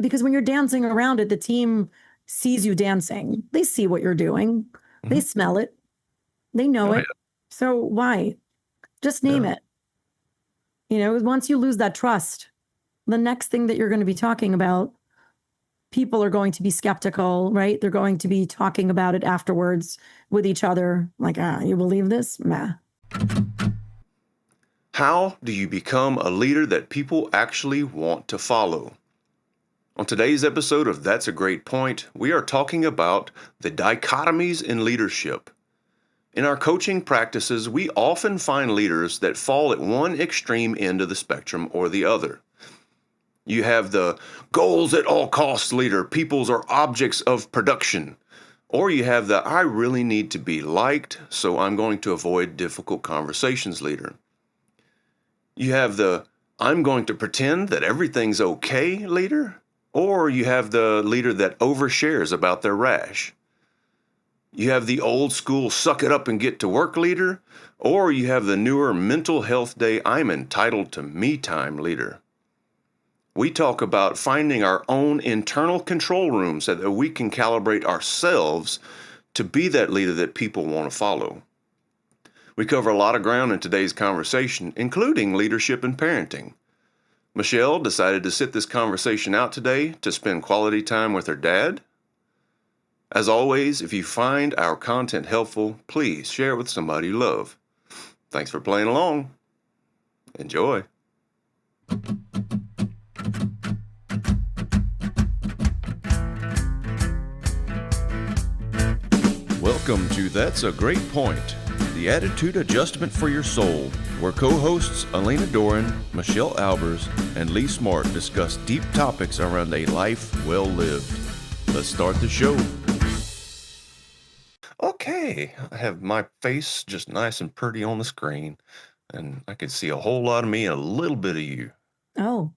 because when you're dancing around it, the team sees you dancing. They see what you're doing. They smell it. They know Oh, it. So why? Just name yeah. it. Once you lose that trust, the next thing that you're going to be talking about, people are going to be skeptical, right? They're going to be talking about it afterwards with each other. Like, you believe this? Meh. How do you become a leader that people actually want to follow? On today's episode of That's a Great Point, we are talking about the dichotomies in leadership. In our coaching practices, we often find leaders that fall at one extreme end of the spectrum or the other. You have the goals at all costs leader, peoples are objects of production. Or you have the I really need to be liked, so I'm going to avoid difficult conversations leader. You have the I'm going to pretend that everything's okay leader. Or you have the leader that overshares about their rash. You have the old school suck it up and get to work leader, or you have the newer mental health day I'm entitled to me time leader. We talk about finding our own internal control room so that we can calibrate ourselves to be that leader that people want to follow. We cover a lot of ground in today's conversation, including leadership and parenting. Michelle decided to sit this conversation out today to spend quality time with her dad. As always, if you find our content helpful, please share it with somebody you love. Thanks for playing along. Enjoy. Welcome to That's a Great Point, the attitude adjustment for your soul, where co-hosts Elena Doran, Michelle Albers, and Lee Smart discuss deep topics around a life well lived. Let's start the show. Okay, I have my face just nice and pretty on the screen, and I can see a whole lot of me and a little bit of you. Oh,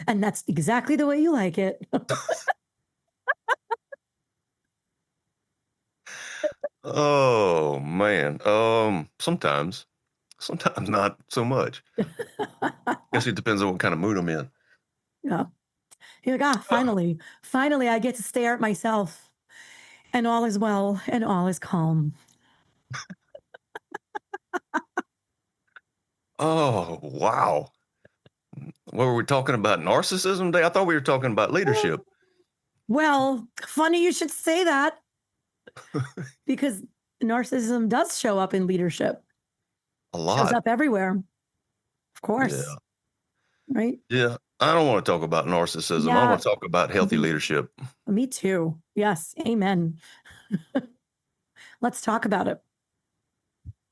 and that's exactly the way you like it. Oh man, sometimes not so much. Guess it depends on what kind of mood I'm in. Yeah. You're like, finally, I get to stare at myself, and all is well, and all is calm. Oh wow, what were we talking about? Narcissism day? I thought we were talking about leadership. Well, funny you should say that because narcissism does show up in leadership. A Shows lot. up everywhere, of Yeah, course, right? yeah. I don't want to talk about narcissism. I Yeah, want to talk about healthy leadership. me too. Yes, amen. Let's talk about it.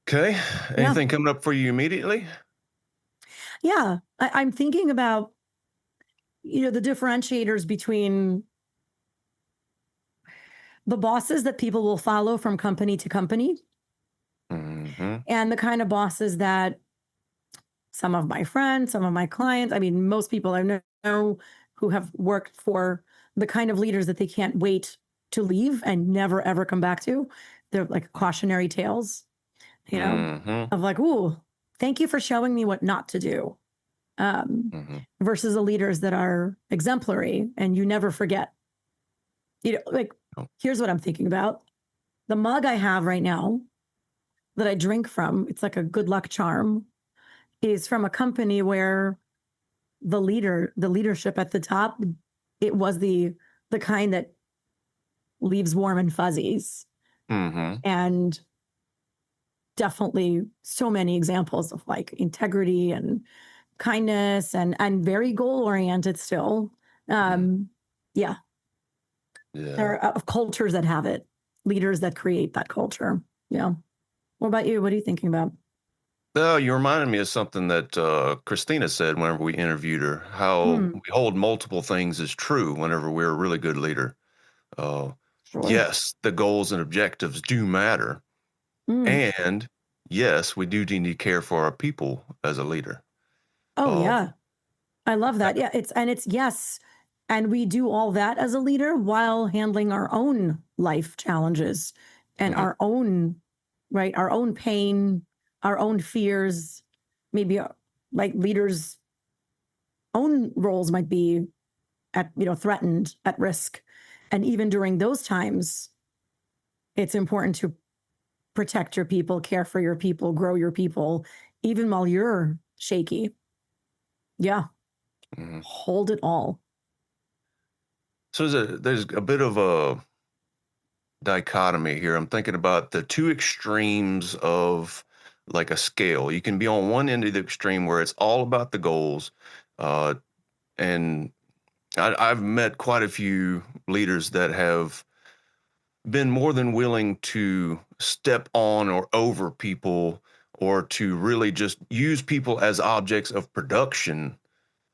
Okay. Yeah, Anything coming up for you immediately? yeah. I'm thinking about the differentiators between the bosses that people will follow from company to company Mm-hmm. and the kind of bosses that some of my friends, some of my clients, I mean, most people I know who have worked for the kind of leaders that they can't wait to leave and never ever come back to. They're like cautionary tales, Mm-hmm. of like, ooh, thank you for showing me what not to do. Mm-hmm. Versus the leaders that are exemplary and you never forget. Like, Oh, here's what I'm thinking about. The mug I have right now that I drink from, it's like a good luck charm, is from a company where the leadership at the top, it was the kind that leaves warm and fuzzies. mm-hmm. And definitely so many examples of like integrity and kindness and very goal oriented still. Yeah, Yeah. there are cultures that have it, leaders that create that culture. Yeah. What about you? What are you thinking about? Oh, you reminded me of something that Christina said whenever we interviewed her, how Hmm, we hold multiple things as true whenever we're a really good leader. Uh, sure. yes, the goals and objectives do matter. Mm. And yes, we do need to care for our people as a leader. Oh Uh, yeah. I love that. Yeah, it's yes. And we do all that as a leader while handling our own life challenges and mhm, our own, right, our own pain, our own fears. Maybe like leaders' own roles might be at, threatened, at risk. And even during those times, it's important to protect your people, care for your people, grow your people, even while you're shaky. Yeah. Mhm. Hold it all. So there's a bit of a dichotomy here. I'm thinking about the two extremes of like a scale. You can be on one end of the extreme where it's all about the goals, and I've met quite a few leaders that have been more than willing to step on or over people, or to really just use people as objects of production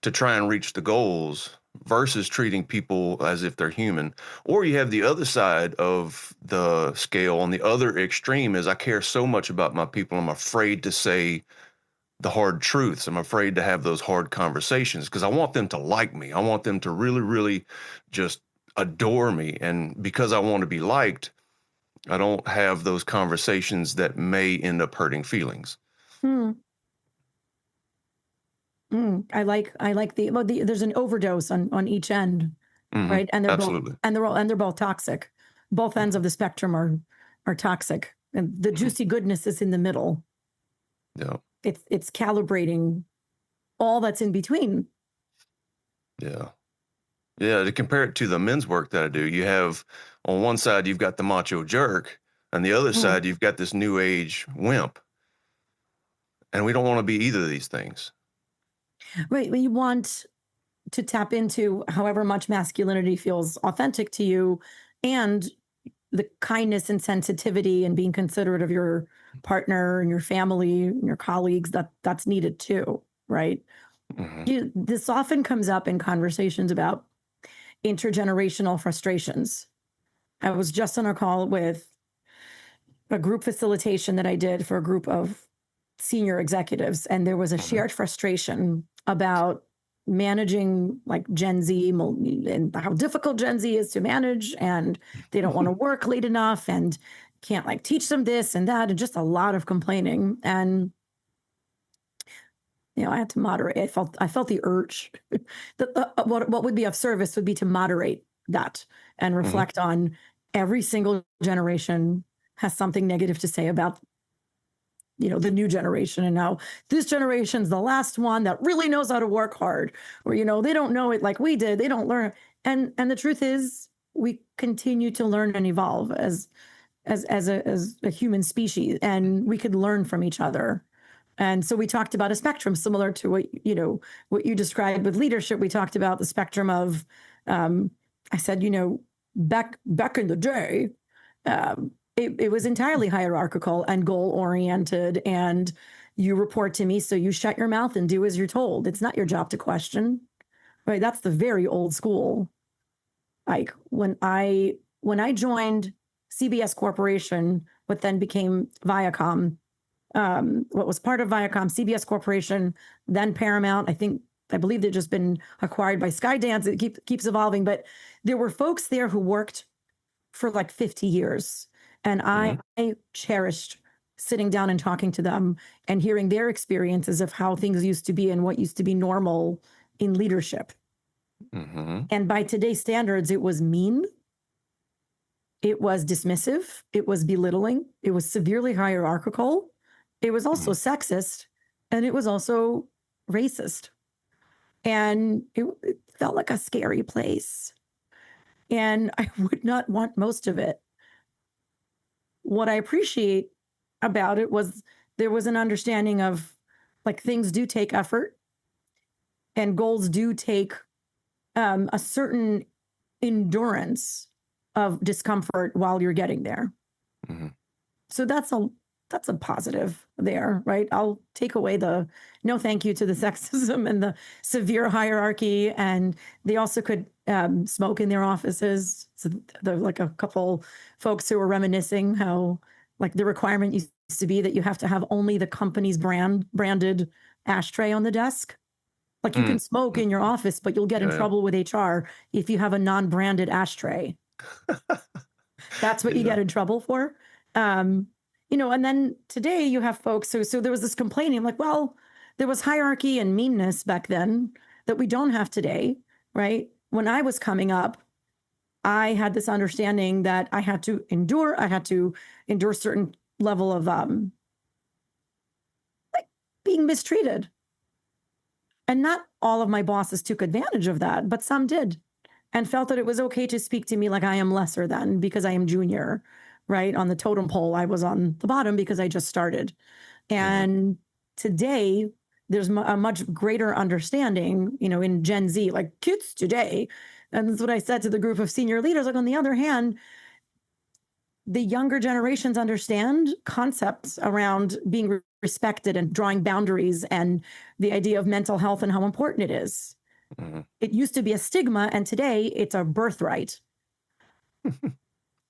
to try and reach the goals, versus treating people as if they're human. Or you have the other side of the scale. On the other extreme is, I care so much about my people, I'm afraid to say the hard truths. I'm afraid to have those hard conversations because I want them to like me. I want them to really, really just adore me. And because I want to be liked, I don't have those conversations that may end up hurting feelings. Hmm. I like there's an overdose on each end, right? And Absolutely. they're both toxic. Both ends of the spectrum are toxic. And the juicy goodness is in the middle. Yeah. It's calibrating all that's in between. Yeah. Yeah. To compare it to the men's work that I do, you have on one side, you've got the macho jerk, and the other Mm. side, you've got this new age wimp. And we don't want to be either of these things. Right. When you want to tap into however much masculinity feels authentic to you, and the kindness and sensitivity and being considerate of your partner and your family and your colleagues, that's needed too, right? Hmm. This often comes up in conversations about intergenerational frustrations. I was just on a call with a group facilitation that I did for a group of senior executives, and there was a Hmm. shared frustration about managing like Gen Z and how difficult Gen Z is to manage, and they don't want to work late enough and can't like teach them this and that, and just a lot of complaining. And I had to moderate. I felt the urge that what would be of service would be to moderate that and Hmm. reflect on every single generation has something negative to say about the new generation, and now this generation's the last one that really knows how to work hard, or they don't know it like we did, they don't learn. And the truth is, we continue to learn and evolve as a human species, and we could learn from each other. And so we talked about a spectrum similar to what you described with leadership. We talked about the spectrum of, I said, back in the day, it was entirely hierarchical and goal oriented, and you report to me, so you shut your mouth and do as you're told. It's not your job to question, right? That's the very old school. Like when I joined CBS Corporation, what then became Viacom, what was part of Viacom, CBS Corporation, then Paramount. I believe they've just been acquired by Skydance. It keeps evolving, but there were folks there who worked for like 50 years. And I cherished sitting down and talking to them and hearing their experiences of how things used to be and what used to be normal in leadership. Hmm. And by today's standards, it was mean, it was dismissive, it was belittling, it was severely hierarchical, it was also sexist, and it was also racist. And it felt like a scary place. And I would not want most of it. What I appreciate about it was there was an understanding of like things do take effort, and goals do take a certain endurance of discomfort while you're getting there. Hmm. So that's a positive there, right? I'll take away the no thank you to the sexism and the severe hierarchy. And they also could smoke in their offices. So there like a couple folks who were reminiscing how like the requirement used to be that you have to have only the company's branded ashtray on the desk. Like you can smoke in your office, but you'll get in Yeah. trouble with HR if you have a non-branded ashtray. That's what you Yeah. get in trouble for. And then today you have folks so there was this complaining like, well, there was hierarchy and meanness back then that we don't have today, right? when I was coming up, I had this understanding that I had to endure certain level of like being mistreated. And not all of my bosses took advantage of that, but some did and felt that it was okay to speak to me like I am lesser than because I am junior, right? On the totem pole, I was on the bottom because I just started. Mhm. And today, there's a much greater understanding, in Gen Z, like kids today. And that's what I said to the group of senior leaders. Like, on the other hand, the younger generations understand concepts around being respected and drawing boundaries and the idea of mental health and how important it is. Mhm. It used to be a stigma, and today it's a birthright.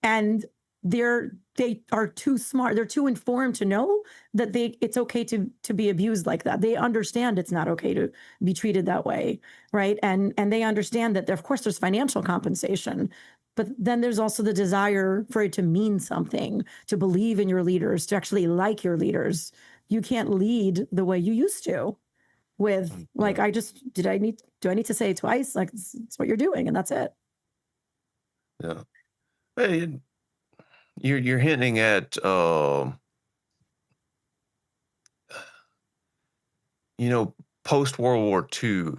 And they are too smart, they're too informed to know that it's okay to be abused like that. They understand it's not okay to be treated that way, right? And they understand that of course there's financial compensation, but then there's also the desire for it to mean something, to believe in your leaders, to actually like your leaders. You can't lead the way you used to with like, Mhm. do I need to say it twice? Like, it's what you're doing and that's it. Yeah. Hey, you're hinting at you know, post World War II,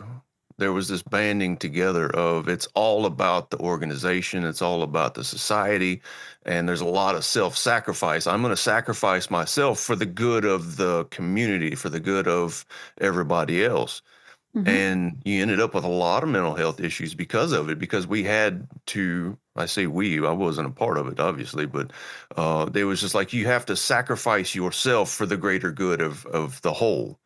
there was this banding together of it's all about the organization, it's all about the society, and there's a lot of self-sacrifice. I'm going to sacrifice myself for the good of the community, for the good of everybody else. Mm-hmm. And you ended up with a lot of mental health issues because of it, because we had to, I say we, I wasn't a part of it, obviously, but it was just like you have to sacrifice yourself for the greater good of the whole.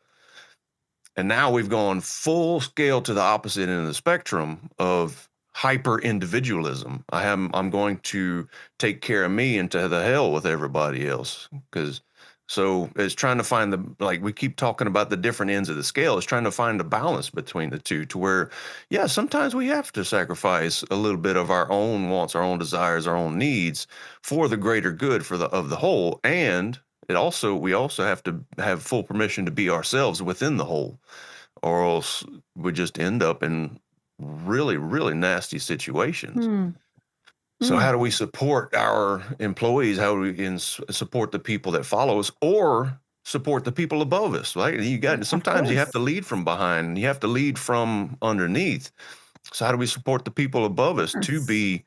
And now we've gone full scale to the opposite end of the spectrum of hyper individualism. I'm going to take care of me and to the hell with everybody else. Because so it's trying to find like we keep talking about the different ends of the scale. It's trying to find a balance between the two to where, yeah, sometimes we have to sacrifice a little bit of our own wants, our own desires, our own needs for the greater good of the whole. And we also have to have full permission to be ourselves within the whole, or else we just end up in really, really nasty situations. Mm. So, Mm. how do we support our employees? How do we support the people that follow us, or support the people above us? Right? Of Sometimes you have to course. lead from behind. You have to lead from underneath. So, how do we support the people above us to Course. be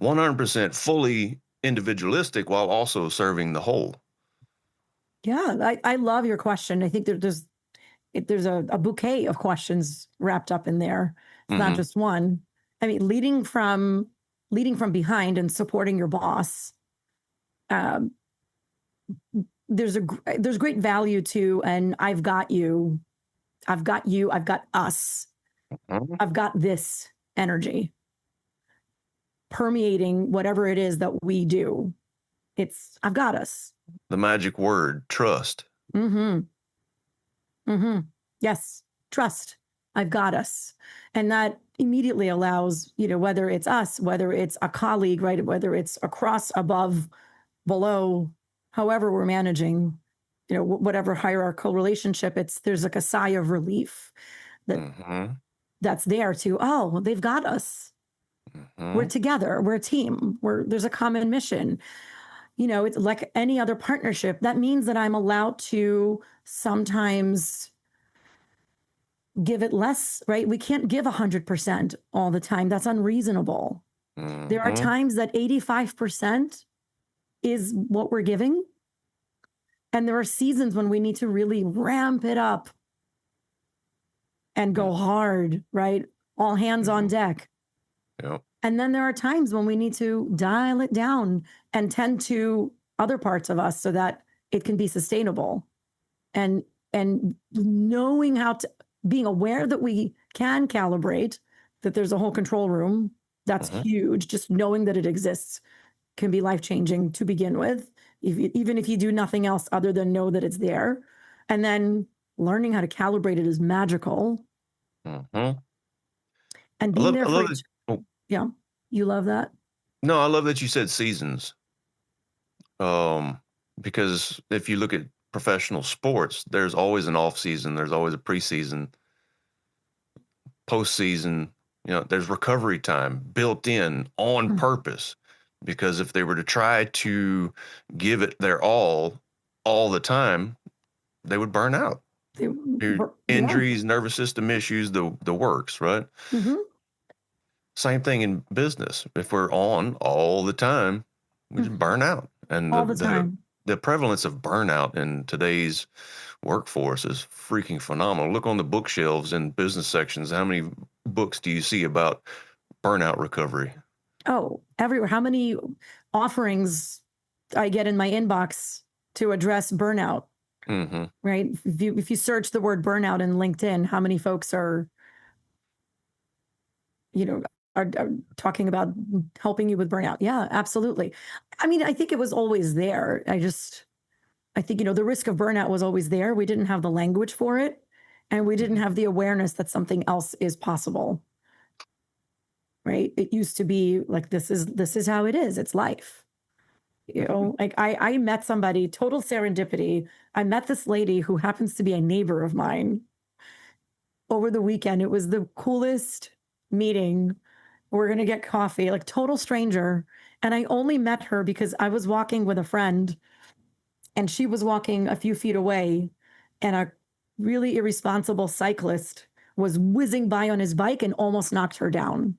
100% fully individualistic while also serving the whole? Yeah, I love your question. I think there's a bouquet of questions wrapped up in there. It's not Hmm. just one. I mean, leading from behind and supporting your boss. Um, there's great value to, and I've got you, I've got you, I've got us, I've got this energy permeating whatever it is that we do. I've got us. The magic word, trust. Mm-hmm. Mm-hmm. Yes. Trust. I've got us. And that immediately allows, whether it's us, whether it's a colleague, right? Whether it's across, above, below, however we're managing, whatever hierarchical relationship, there's like a sigh of relief that Hmm. that's there to, oh, they've got us. We're Hmm. together. We're a team. There's a common mission. It's like any other partnership. That means that I'm allowed to sometimes give it less, right? We can't give 100% all the time. That's unreasonable. There are Hmm. times that 85% is what we're giving. And there are seasons when we need to really ramp it up and go hard, right? All hands on Hmm. deck. Yep. And then there are times when we need to dial it down and tend to other parts of us so that it can be sustainable. And knowing how to being aware that we can calibrate, that there's a whole control room, that's Hmm. huge. Just knowing that it exists can be life changing to begin with, even if you do nothing else other than know that it's there. And then learning how to calibrate it is magical. Hmm. And being there I for love it. it. Oh, Yeah, you love that. no, I love that you said seasons. Um, because if you look at professional sports, there's always an off season, there's always a preseason, postseason. There's recovery time built in on Mm. purpose, because if they were to try to give it their all the time, they would burn out. Yeah. Injuries, nervous system issues, the works, right? Hmm. Same thing in business. If we're on all the time, we just burn out. And All the time. the prevalence of burnout in today's workforce is freaking phenomenal. Look on the bookshelves in business sections. How many books do you see about burnout recovery? Oh, everywhere. How many offerings I get in my inbox to address burnout, Mm-hmm. right? If you search the word burnout in LinkedIn, how many folks you know, are talking about helping you with burnout? Yeah, absolutely. I mean, I think it was always there. I think, the risk of burnout was always there. We didn't have the language for it, and we didn't Mm-hmm. have the awareness that something else is possible, right? It used to be like, this is how it is. It's life. Like I met somebody, total serendipity. I met this lady who happens to be a neighbor of mine over the weekend. It was the coolest meeting. We're going to get coffee, like total stranger. And I only met her because I was walking with a friend and she was walking a few feet away, and a really irresponsible cyclist was whizzing by on his bike and almost knocked her down.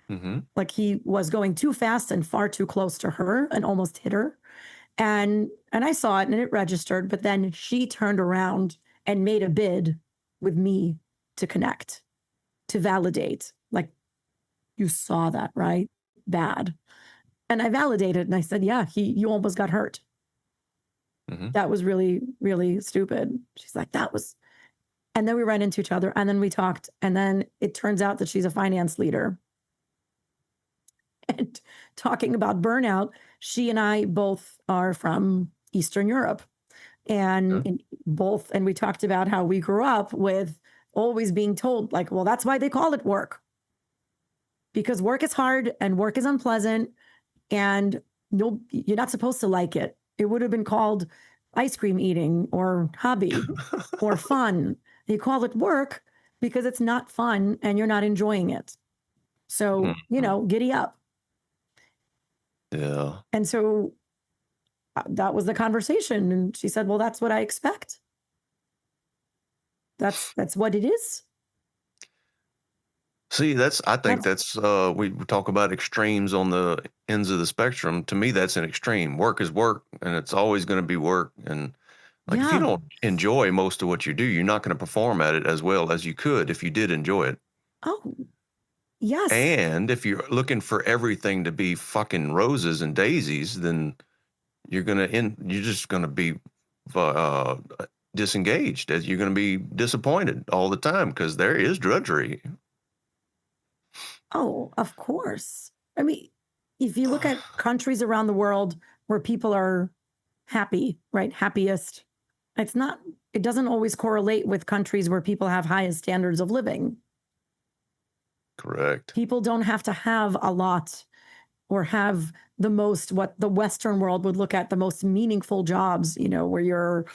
Mm-hmm. Like he was going too fast and far too close to her and almost hit her. And I saw it and it registered, but then she turned around and made a bid with me to connect, to validate. Like, you saw that, right? Bad. And I validated and I said, yeah, you almost got hurt. Mm-hmm. That was really, really stupid. She's like, that was. And then we ran into each other and then we talked. And then it turns out that she's a finance leader. And talking about burnout, she and I both are from Eastern Europe. Yeah. And we talked about how we grew up with always being told, like, well, that's why they call it work, because work is hard and work is unpleasant, and you're not supposed to like it. It would have been called ice cream eating or hobby or fun. You call it work because it's not fun and you're not enjoying it. So, Mhm. giddy up. Yeah. And so that was the conversation. And she said, well, that's what I expect. That's what it is. See, I think That's, that's we talk about extremes on the ends of the spectrum. To me, that's an extreme. Work is work, and it's always going to be work. And like, if you yeah. don't enjoy most of what you do, you're not going to perform at it as well as you could if you did enjoy it. Oh, yes. And if you're looking for everything to be fucking roses and daisies, then you're just gonna be uh, disengaged. As you're gonna be disappointed all the time because there is drudgery. Oh, of course. I mean, if you look at countries around the world where people are happy, right? Happiest, it's not, it doesn't always correlate with countries where people have highest standards of living. Correct. People don't have to have a lot or have the most, what the Western world would look at, the most meaningful jobs, where you're,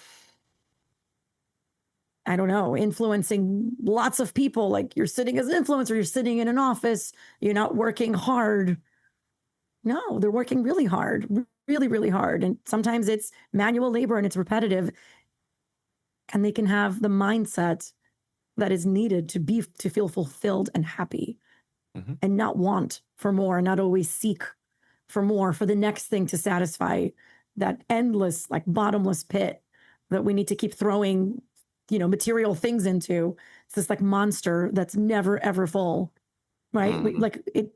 I don't know, influencing lots of people. Like you're sitting as an influencer, you're sitting in an office, you're not working hard. No, they're working really hard, really, really hard. And sometimes it's manual labor and it's repetitive. And they can have the mindset that is needed to feel fulfilled and happy Hmm. and not want for more, not always seek for more, for the next thing to satisfy that endless, like bottomless pit that we need to keep throwing, material things into. It's this like monster that's never ever full, right? Hmm. Like it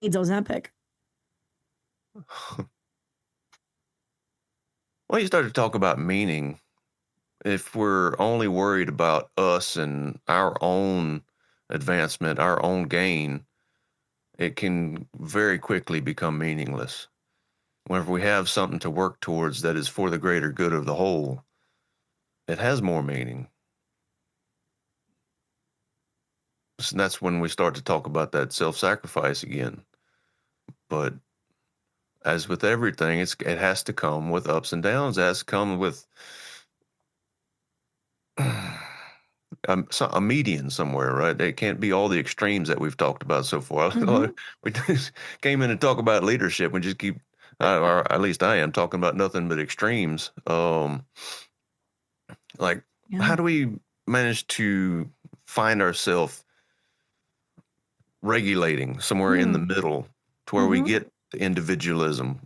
needs Ozempic. Well, you start to talk about meaning. If we're only worried about us and our own advancement, our own gain, it can very quickly become meaningless. Whenever we have something to work towards that is for the greater good of the whole, it has more meaning. And that's when we start to talk about that self-sacrifice again. But as with everything, it has to come with ups and downs. It has to come with a median somewhere, right? It can't be all the extremes that we've talked about so far. Hmm. We just came in and talk about leadership. We just keep, or at least I am, talking about nothing but extremes. Like, Yeah. how do we manage to find ourselves regulating somewhere in the Mm. middle to where we Hmm. get the individualism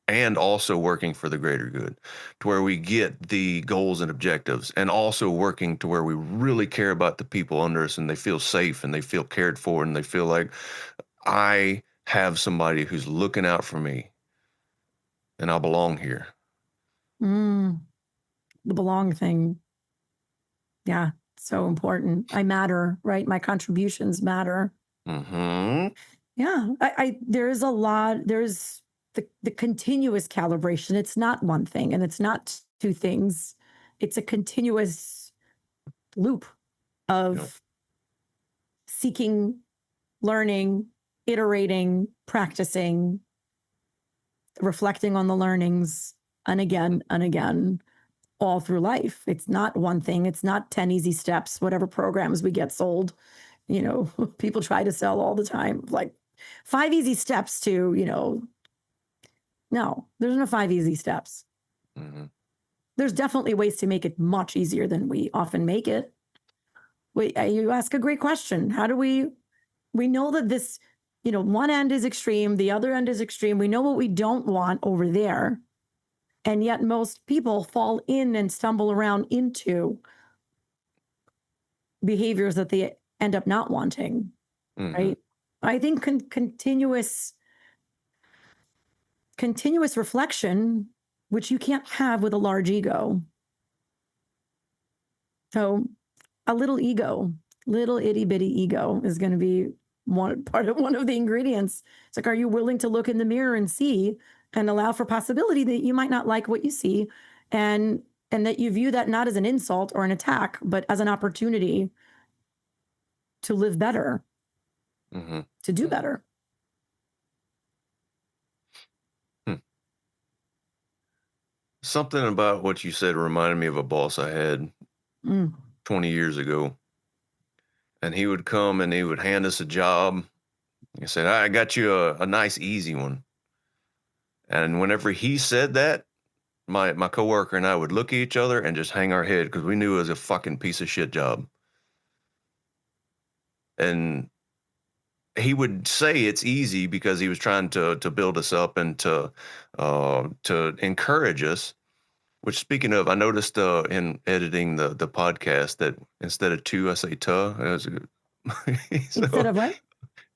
and also working for the greater good, to where we get the goals and objectives and also working to where we really care about the people under us and they feel safe and they feel cared for and they feel like I have somebody who's looking out for me and I belong here. Mm. The belong thing. Yeah. So important. I matter, right? My contributions matter. Mm-hmm. Yeah. There's a lot, there's the continuous calibration. It's not one thing and it's not two things. It's a continuous loop Yep. of seeking, learning, iterating, practicing, reflecting on the learnings and again, all through life. It's not one thing. It's not 10 easy steps, whatever programs we get sold. People try to sell all the time, like 5 easy steps to, no, there's no 5 easy steps. Mm-hmm. There's definitely ways to make it much easier than we often make it. Wait, you ask a great question. How do we know that this, one end is extreme, the other end is extreme. We know what we don't want over there. And yet most people fall in and stumble around into behaviors that they end up not wanting, Mm-hmm. right? I think continuous reflection, which you can't have with a large ego. So a little ego, little itty bitty ego is going to be one of the ingredients. It's like, are you willing to look in the mirror and see and allow for possibility that you might not like what you see, and that you view that not as an insult or an attack, but as an opportunity to live better, Mm-hmm. to do Mm-hmm. better. Hmm. Something about what you said reminded me of a boss I had Mm. 20 years ago. And he would come and he would hand us a job. He said, I got you a nice, easy one. And whenever he said that, my coworker and I would look at each other and just hang our head because we knew it was a fucking piece of shit job. And he would say it's easy because he was trying to build us up and to encourage us. Which, speaking of, I noticed in editing the podcast that instead of two, I say tuh. Instead So of what?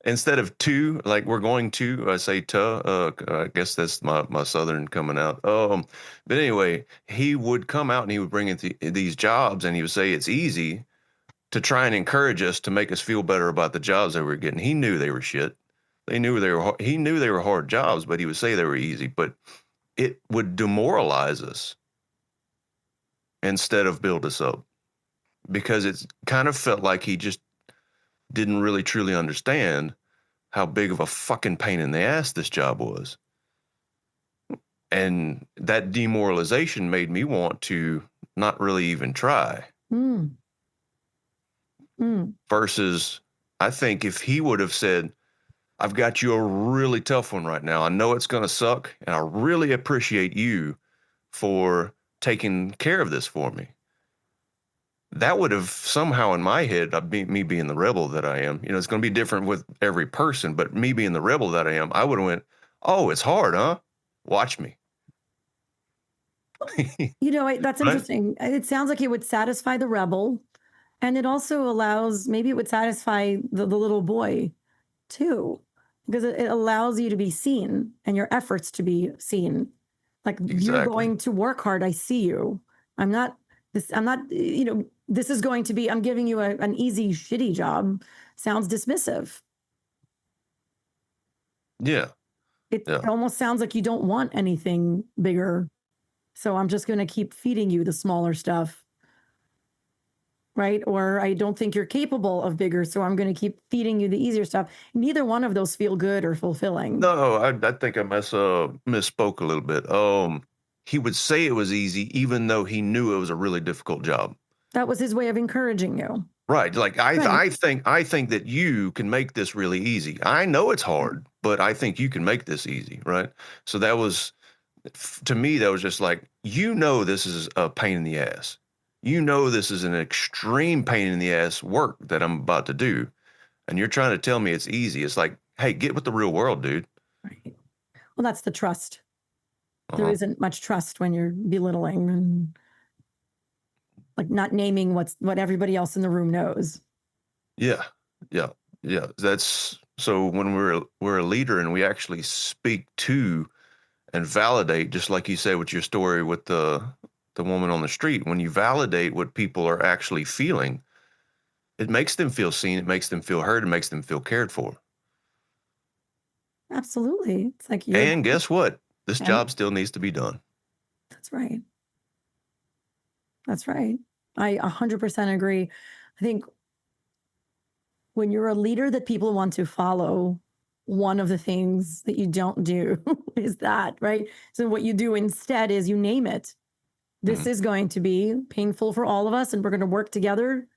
instead of two, like we're going to, I say tuh. I guess that's my southern coming out. But anyway, he would come out and he would bring in these jobs and he would say it's easy to try and encourage us to make us feel better about the jobs that we were getting. He knew they were shit. He knew they were hard jobs, but he would say they were easy. But it would demoralize us instead of build us up because it kind of felt like he just didn't really truly understand how big of a fucking pain in the ass this job was. And that demoralization made me want to not really even try. Mm. Mm. Versus, I think if he would have said, I've got you a really tough one right now. I know it's going to suck, and I really appreciate you for taking care of this for me. That would have somehow in my head, me being the rebel that I am, it's going to be different with every person, but me being the rebel that I am, I would have went, oh, it's hard, huh? Watch me. That's Right? interesting. It sounds like it would satisfy the rebel, and it also allows, maybe it would satisfy the little boy too, because it allows you to be seen and your efforts to be seen. Like, you're Exactly. going to work hard. I see you. I'm not, this is going to be, I'm giving you an easy, shitty job. Sounds dismissive. Yeah. It Yeah. almost sounds like you don't want anything bigger. So I'm just going to keep feeding you the smaller stuff, right? Or I don't think you're capable of bigger, so I'm going to keep feeding you the easier stuff. Neither one of those feel good or fulfilling. No, I think I misspoke a little bit. He would say it was easy, even though he knew it was a really difficult job. That was his way of encouraging you. Right. Like Right. I think that you can make this really easy. I know it's hard, but I think you can make this easy, right? So that was to me that was just like, this is a pain in the ass. This is an extreme pain in the ass work that I'm about to do, and you're trying to tell me it's easy. It's like, hey, get with the real world, dude. Right. Well, that's the trust. There Uh-huh. isn't much trust when you're belittling and like not naming what everybody else in the room knows. Yeah. Yeah. Yeah. That's so when we're a leader and we actually speak to and validate, just like you said with your story with the woman on the street, when you validate what people are actually feeling, it makes them feel seen, it makes them feel heard, it makes them feel cared for. Absolutely. It's like you're And guess what? This and job still needs to be done. that's right. That's right. I 100% agree. I think when you're a leader that people want to follow, one of the things that you don't do is that, right? So what you do instead is you name it. This Mhm. is going to be painful for all of us, and we're going to work together.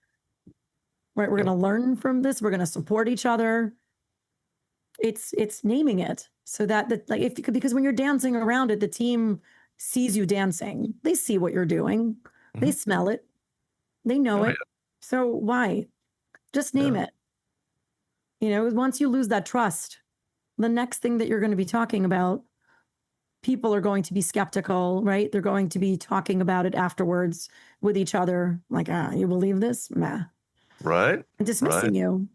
Right? We're Yep. going to learn from this. We're going to support each other. It's naming it so that like if you could, because when you're dancing around it, the team sees you dancing. They see what you're doing. They Mhm. smell it. They know Oh, it. So why? Just name yeah. it. Once you lose that trust, the next thing that you're going to be talking about, people are going to be skeptical, right? They're going to be talking about it afterwards with each other, like, you believe this? Nah. Right. And Right. dismissing you,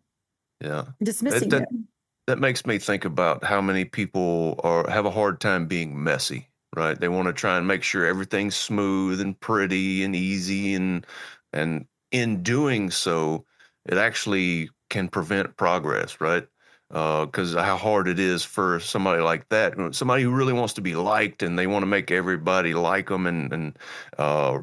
Yeah. That dismissing that you. that makes me think about how many people have a hard time being messy, right? They want to try and make sure everything's smooth and pretty and easy, and in doing so, it actually can prevent progress, right? Because how hard it is for somebody like that, somebody who really wants to be liked and they want to make everybody like them, and uh,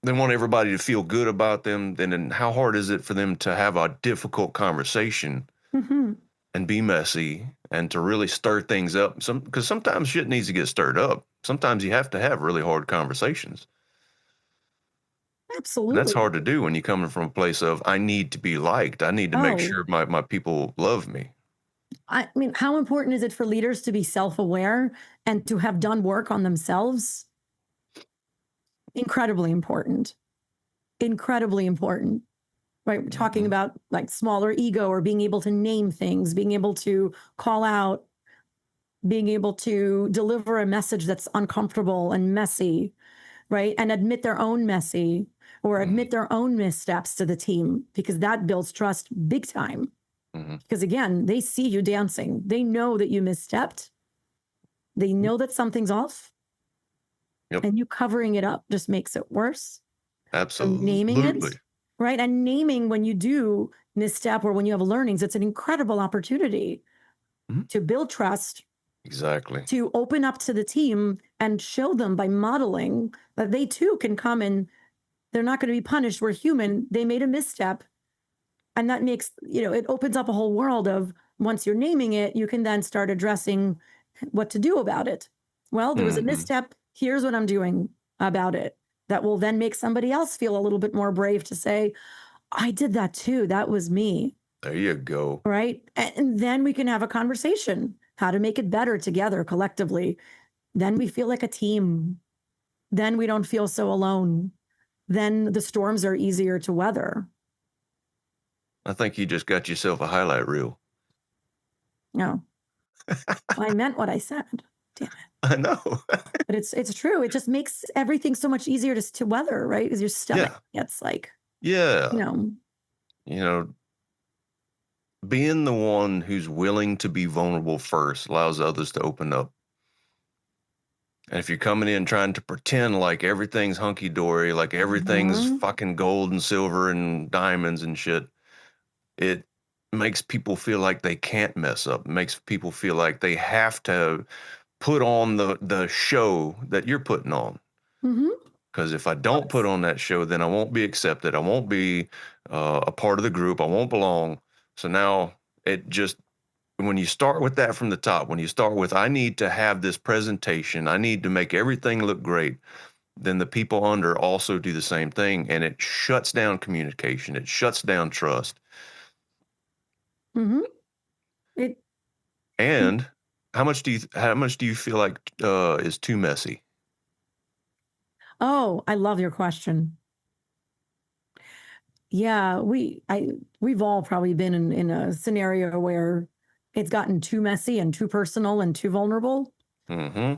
they want everybody to feel good about them. Then how hard is it for them to have a difficult conversation Hmm. and be messy and to really stir things up? Because sometimes shit needs to get stirred up. Sometimes you have to have really hard conversations, and that's Absolutely. hard to do when you're coming from a place of, I need to be liked, I need to make Oh, sure my people love me. I mean, how important is it for leaders to be self aware and to have done work on themselves? Incredibly important. Incredibly important. Right? We're talking Hmm. about like smaller ego or being able to name things, being able to call out, being able to deliver a message that's uncomfortable and messy, right? And admit their own messy or Hmm. admit their own missteps to the team because that builds trust big time. Hmm. Because again, they see you dancing, they know that you misstepped, they know that something's off, Yep. and you covering it up just makes it worse. So naming Absolutely. it, right? And naming when you do misstep or when you have learnings, it's an incredible opportunity Mhm. to build trust, Exactly. to open up to the team and show them by modeling that they too can come and they're not going to be punished. We're human. They made a misstep. And that makes, it opens up a whole world of once you're naming it, you can then start addressing what to do about it. Well, there was a Hmm. misstep. Here's what I'm doing about it. That will then make somebody else feel a little bit more brave to say, I did that too. That was me. There you go. Right. And then we can have a conversation how to make it better together collectively. Then we feel like a team. Then we don't feel so alone. Then the storms are easier to weather. I think you just got yourself a highlight reel. No, I meant what I said. Damn it. I know. But it's true. It just makes everything so much easier to weather, right? Because your stomach Yeah. gets like, you Yeah. know, You know, being the one who's willing to be vulnerable first allows others to open up. And if you're coming in trying to pretend like everything's hunky dory, like everything's mhm, fucking gold and silver and diamonds and shit, it makes people feel like they can't mess up. It makes people feel like they have to put on the show that you're putting on. mhm, Because if I don't put on that show, then I won't be accepted. I won't be a part of the group. I won't belong. So now it just, when you start with that from the top, when you start with, I need to have this presentation, I need to make everything look great, then the people under also do the same thing, and it shuts down communication. It shuts down trust. Mm-hmm. It. And how much do you feel like is too messy? Oh, I love your question. Yeah, we've all probably been in a scenario where it's gotten too messy and too personal and too vulnerable. Mm-hmm.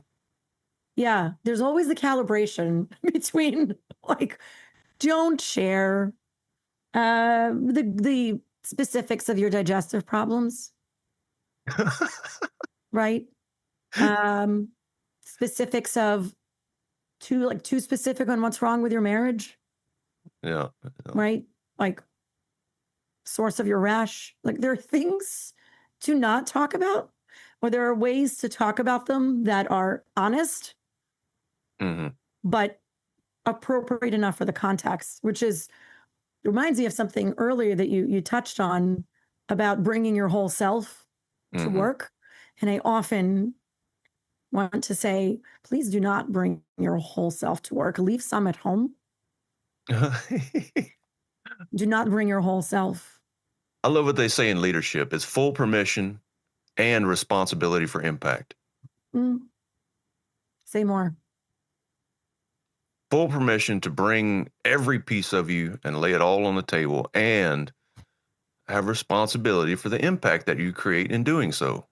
Yeah, there's always the calibration between like don't share the specifics of your digestive problems, right? Um Specifics of too specific on what's wrong with your marriage, Yeah. Yeah. right? Like source of your rash. Like there are things to not talk about, or there are ways to talk about them that are honest, Mm-hmm. but appropriate enough for the context, which is reminds me of something earlier that you touched on about bringing your whole self to Mm-hmm. work. And I often want to say, please do not bring your whole self to work. Leave some at home. Do not bring your whole self. I love what they say in leadership. It's full permission and responsibility for impact. Mm, say more. Full permission to bring every piece of you and lay it all on the table, and have responsibility for the impact that you create in doing so.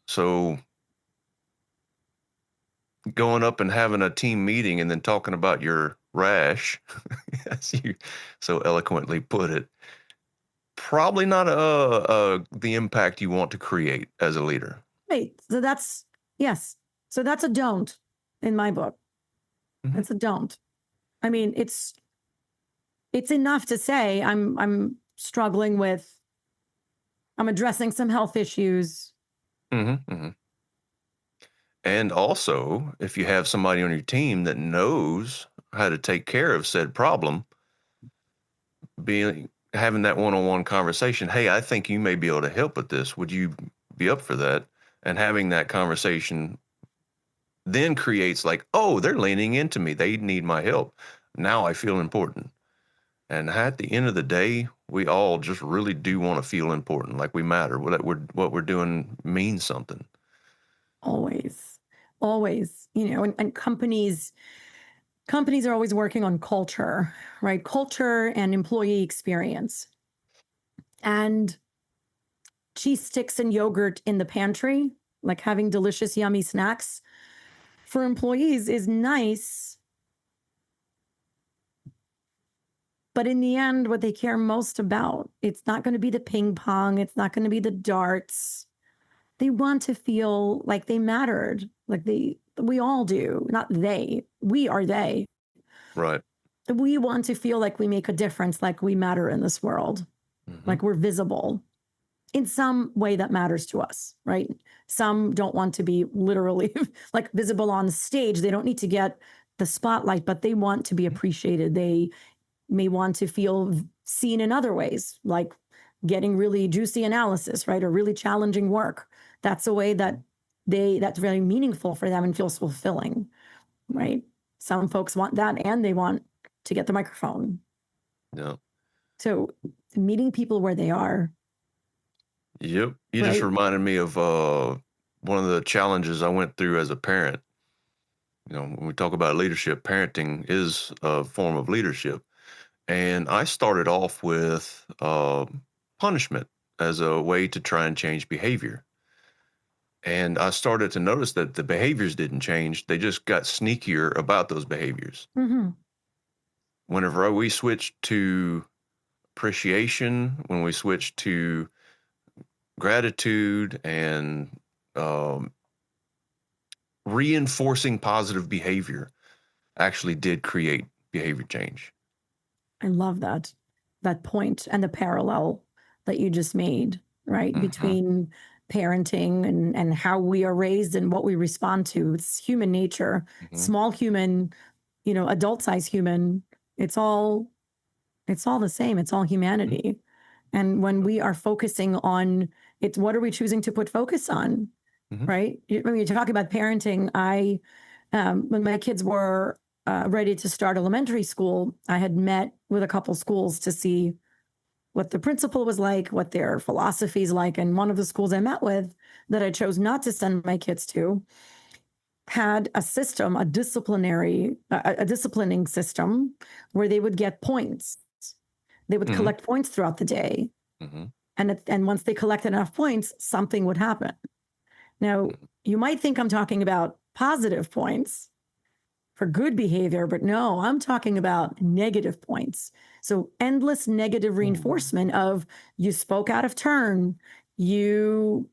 So going up and having a team meeting and then talking about your rash, as you so eloquently put it, probably not the impact you want to create as a leader. Wait, so that's yes. So that's a don't in my book. Mhm. It's a don't. I mean, it's enough to say I'm struggling with I'm addressing some health issues. Mhm, mhm. And also, if you have somebody on your team that knows how to take care of said problem, being having that one-on-one conversation, "Hey, I think you may be able to help with this. Would you be up for that?" And having that conversation then creates like, "Oh, they're leaning into me. They need my help. Now I feel important." And at the end of the day, we all just really do want to feel important, like we matter. What we're doing means something. Always, always, and companies are always working on culture, right? Culture and employee experience. And cheese sticks and yogurt in the pantry, like having delicious, yummy snacks for employees is nice. But in the end, what they care most about, it's not going to be the ping pong, it's not going to be the darts. They want to feel like they mattered, like we all do, not they. We are they. Right. We want to feel like we make a difference, like we matter in this world, Hmm. like we're visible in some way that matters to us, right? Some don't want to be literally like visible on stage. They don't need to get the spotlight, but they want to be appreciated. They may want to feel seen in other ways, like getting really juicy analysis, right? Or really challenging work. That's a way that that's really meaningful for them and feels fulfilling, right? Some folks want that and they want to get the microphone. Yeah. So meeting people where they are, Yep. You just right? reminded me of one of the challenges I went through as a parent. When we talk about leadership, parenting is a form of leadership. And I started off with punishment as a way to try and change behavior. And I started to notice that the behaviors didn't change. They just got sneakier about those behaviors. Mm-hmm. Whenever we switched to appreciation, when we switched to gratitude and um, reinforcing positive behavior, actually did create behavior change. I love that point and the parallel that you just made, right? Hmm. Between parenting and how we are raised and what we respond to. It's human nature, Hmm. small human, adult size human. It's all the same. It's all humanity. And when we are focusing on it's what are we choosing to put focus on, Hmm. right? When you talk about parenting, When my kids were ready to start elementary school, I had met with a couple schools to see what the principal was like, what their philosophy is like. And one of the schools I met with that I chose not to send my kids to had a system, a disciplining system where they would get points. They would Mhm. collect points throughout the day. Mhm. And once they collected enough points, something would happen. Now, Mhm. you might think I'm talking about positive points for good behavior, but no, I'm talking about negative points. So endless negative Ooh. reinforcement of you spoke out of turn, you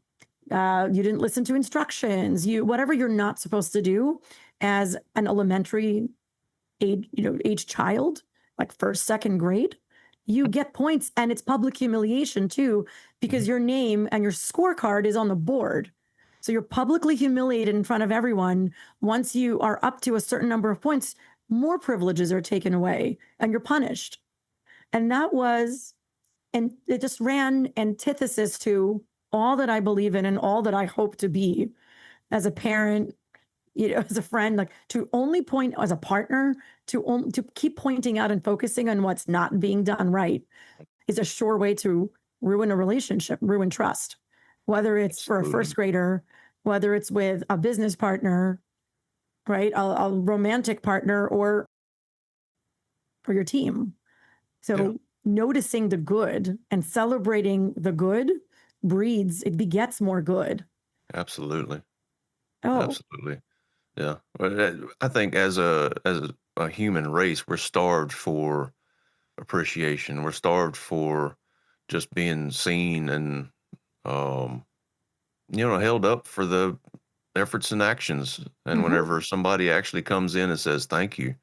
you didn't listen to instructions, you whatever you're not supposed to do as an elementary age child, like first, second grade, you get points, and it's public humiliation too, because Mhm. your name and your scorecard is on the board. So you're publicly humiliated in front of everyone. Once you are up to a certain number of points, more privileges are taken away and you're punished. And that was, and it just ran antithesis to all that I believe in and all that I hope to be as a parent, as a friend, like to only point as a partner, to keep pointing out and focusing on what's not being done right is a sure way to ruin a relationship, ruin trust, whether it's for a Absolutely. first grader, whether it's with a business partner, right, a romantic partner, or for your team. Yeah. So noticing the good and celebrating the good it begets more good. Absolutely. Oh, Absolutely. Yeah. Well, I think as a human race, we're starved for appreciation. We're starved for just being seen and um, held up for the efforts and actions. And mm-hmm, whenever somebody actually comes in and says, "Thank you,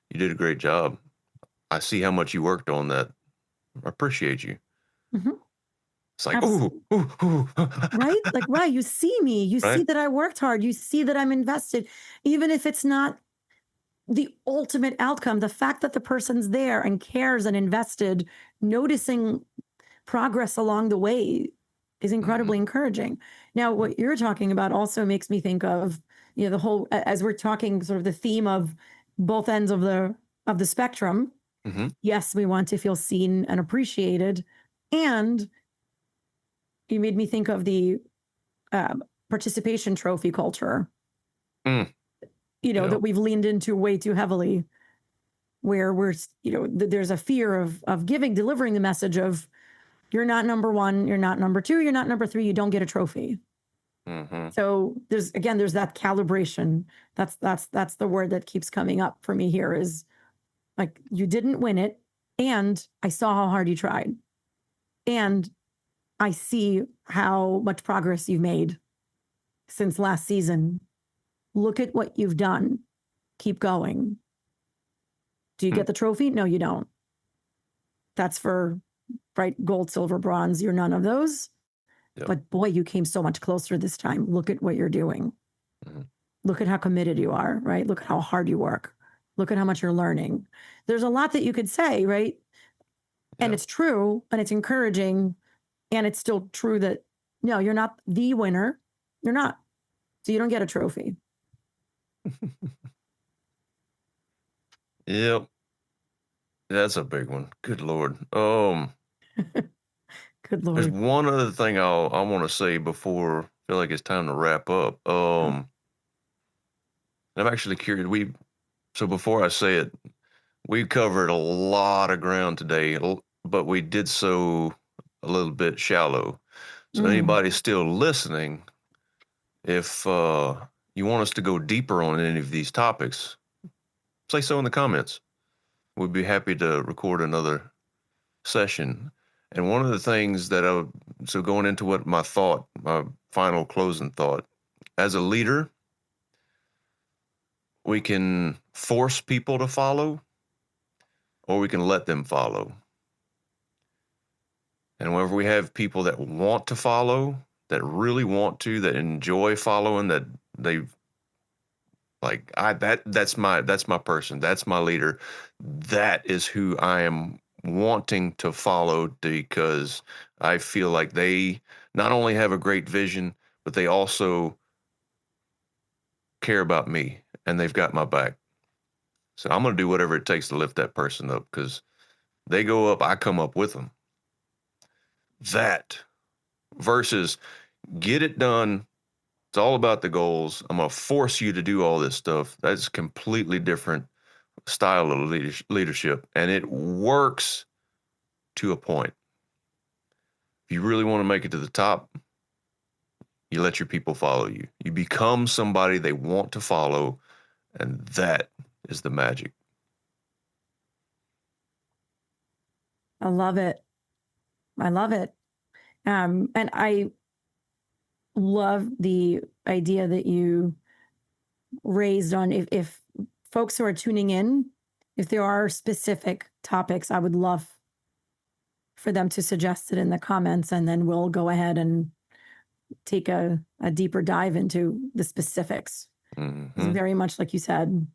you did a great job. I see how much you worked on that. I appreciate you." mm-hmm, It's like, ooh, absolutely. ooh, ooh. Right? Like, right. You see me. You see Right? that I worked hard. You see that I'm invested, even if it's not the ultimate outcome. The fact that the person's there and cares and invested, noticing progress along the way is Hmm. incredibly encouraging. Now, what you're talking about also makes me think of, the whole, as we're talking sort of the theme of both ends of the spectrum. Hmm. Yes, we want to feel seen and appreciated. And you made me think of the participation trophy culture, Mm. Yeah. that we've leaned into way too heavily, where there's a fear of delivering the message of you're not number one, you're not number two, you're not number three, you don't get a trophy. Hmm. So there's that calibration. That's the word that keeps coming up for me here is like you didn't win it, and I saw how hard you tried, and I see how much progress you've made since last season. Look at what you've done. Keep going. Do you Mm. get the trophy? No, you don't. That's for right gold, silver, bronze. You're none of those. Yep. But boy, you came so much closer this time. Look at what you're doing. Hmm. Look at how committed you are, right? Look at how hard you work. Look at how much you're learning. There's a lot that you could say, right? And Yeah. it's true and it's encouraging. And it's still true that no, you're not the winner. You're not. So you don't get a trophy. Yep. That's a big one. Good Lord. Good There's Lord. one other thing I want to say before I feel like it's time to wrap up. I'm actually curious. So before I say it, we covered a lot of ground today, but we did so a little bit shallow. So Mm. anybody still listening, if you want us to go deeper on any of these topics, say so in the comments. We'd be happy to record another session. And one of the things so going into what my final closing thought, as a leader, we can force people to follow or we can let them follow. And whenever we have people that want to follow, that really want to, that enjoy following, that they that's my person, that's my leader. That is who I am wanting to follow because I feel like they not only have a great vision, but they also care about me and they've got my back. So I'm going to do whatever it takes to lift that person up, because they go up, I come up with them. That versus get it done. It's all about the goals. I'm going to force you to do all this stuff. That's completely different style of leadership, and it works to a point. If you really want to make it to the top, you let your people follow you. You become somebody they want to follow, and that is the magic. I love it. I love it. And I love the idea that you raised on if folks who are tuning in, if there are specific topics, I would love for them to suggest it in the comments, and then we'll go ahead and take a deeper dive into the specifics. It's very much like you said,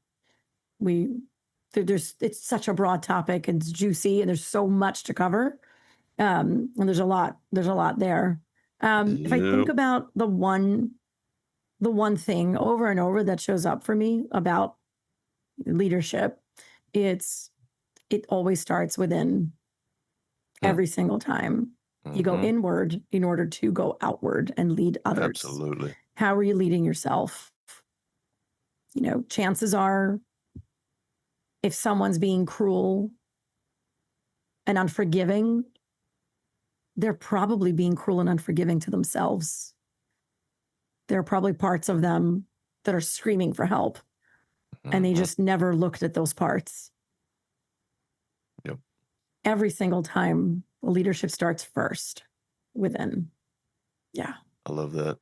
it's such a broad topic, and it's juicy, and there's so much to cover. And there's a lot there. If I think about the one thing over and over that shows up for me about leadership, it always starts within. Every single time. You go inward in order to go outward and lead others. Absolutely. How are you leading yourself? Chances are, if someone's being cruel and unforgiving, they're probably being cruel and unforgiving to themselves. There are probably parts of them that are screaming for help, and they just never looked at those parts. Yep. Every single time, leadership starts first within. Yeah. I love that.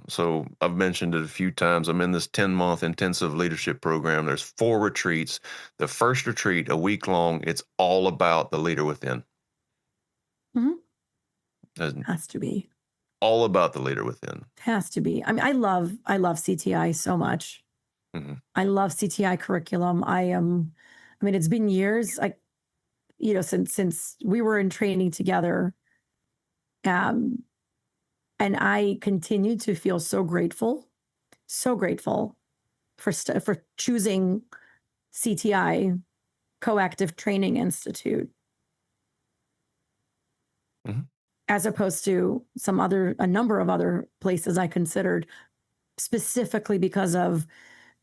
So I've mentioned it a few times. I'm in this 10-month intensive leadership program. There's 4 retreats. The first retreat, a week long, it's all about the leader within. Has to be. All about the leader within. Has to be. I mean, I love CTI so much. I love CTI curriculum. It's been years, since we were in training together. And I continue to feel so grateful for choosing CTI, Coactive Training Institute, as opposed to a number of other places I considered, specifically because of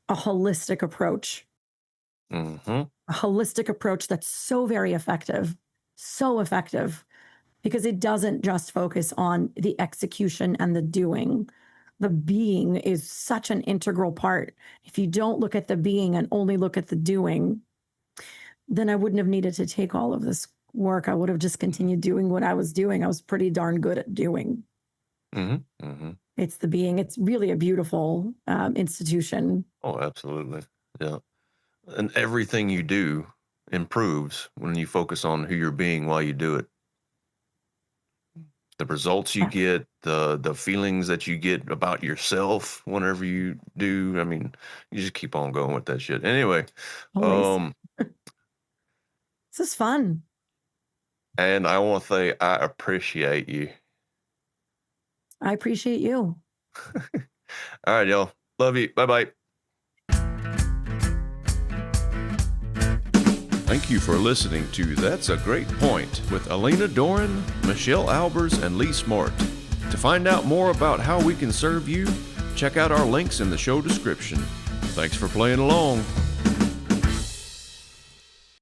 a holistic approach. A holistic approach that's so very effective, because it doesn't just focus on the execution and the doing. The being is such an integral part. If you don't look at the being and only look at the doing, then I wouldn't have needed to take all of this work. I would have just continued doing what I was doing. I was pretty darn good at doing. It's the being. It's really a beautiful institution. Oh, absolutely. Yeah. And everything you do improves when you focus on who you're being while you do it. The results you get, the feelings that you get about yourself whenever you do. You just keep on going with that shit. Anyway, this is fun. And I want to say I appreciate you. I appreciate you. All right, y'all. Love you. Bye-bye. Thank you for listening to That's a Great Point with Elena Doran, Michelle Albers, and Lee Smart. To find out more about how we can serve you, check out our links in the show description. Thanks for playing along.